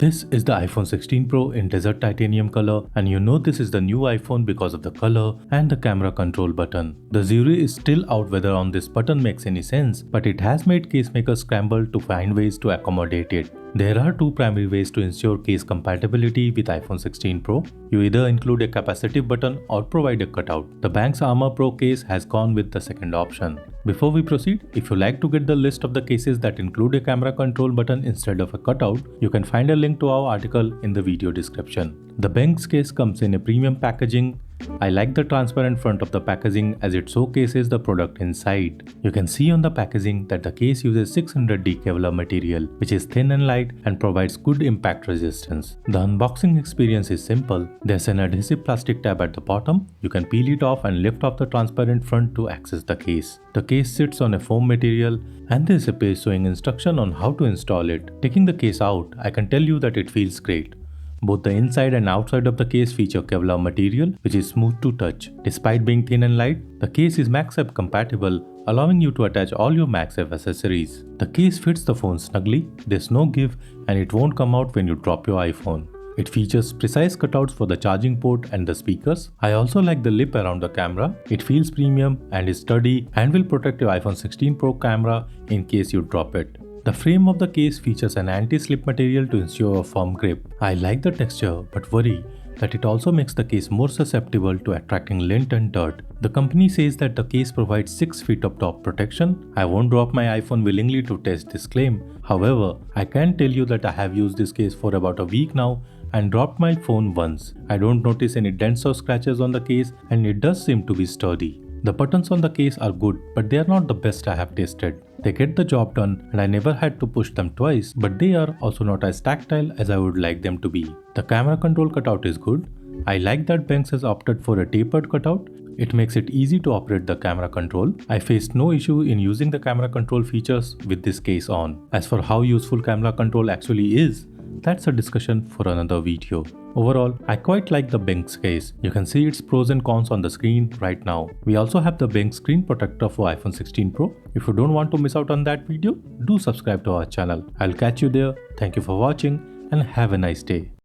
This is the iPhone 16 Pro in desert titanium color, and you know this is the new iPhone because of the color and the camera control button. The jury is still out whether on this button makes any sense, but it has made case makers scramble to find ways to accommodate it. There are two primary ways to ensure case compatibility with iPhone 16 Pro. You either include a capacitive button or provide a cutout. The Benks ArmorPro Case has gone with the second option. Before we proceed, if you like to get the list of the cases that include a camera control button instead of a cutout, you can find a link to our article in the video description. The Benks case comes in a premium packaging. I like the transparent front of the packaging as it showcases the product inside. You can see on the packaging that the case uses 600D Kevlar material, which is thin and light and provides good impact resistance. The unboxing experience is simple. There's an adhesive plastic tab at the bottom. You can peel it off and lift off the transparent front to access the case. The case sits on a foam material and there's a page showing instruction on how to install it. Taking the case out, I can tell you that it feels great. Both the inside and outside of the case feature Kevlar material, which is smooth to touch. Despite being thin and light, the case is MagSafe compatible, allowing you to attach all your MagSafe accessories. The case fits the phone snugly, there's no give, and it won't come out when you drop your iPhone. It features precise cutouts for the charging port and the speakers. I also like the lip around the camera. It feels premium and is sturdy and will protect your iPhone 16 Pro camera in case you drop it. The frame of the case features an anti-slip material to ensure a firm grip. I like the texture but worry that it also makes the case more susceptible to attracting lint and dirt. The company says that the case provides 6 feet of top protection. I won't drop my iPhone willingly to test this claim. However, I can tell you that I have used this case for about a week now and dropped my phone once. I don't notice any dents or scratches on the case and it does seem to be sturdy. The buttons on the case are good, but they are not the best I have tested. They get the job done and I never had to push them twice, but they are also not as tactile as I would like them to be. The camera control cutout is good. I like that Benks has opted for a tapered cutout. It makes it easy to operate the camera control. I faced no issue in using the camera control features with this case on. As for how useful camera control actually is, that's a discussion for another video. Overall, I quite like the Benks case. You can see its pros and cons on the screen right now. We also have the Benks screen protector for iPhone 16 Pro. If you don't want to miss out on that video, do subscribe to our channel. I'll catch you there. Thank you for watching and have a nice day.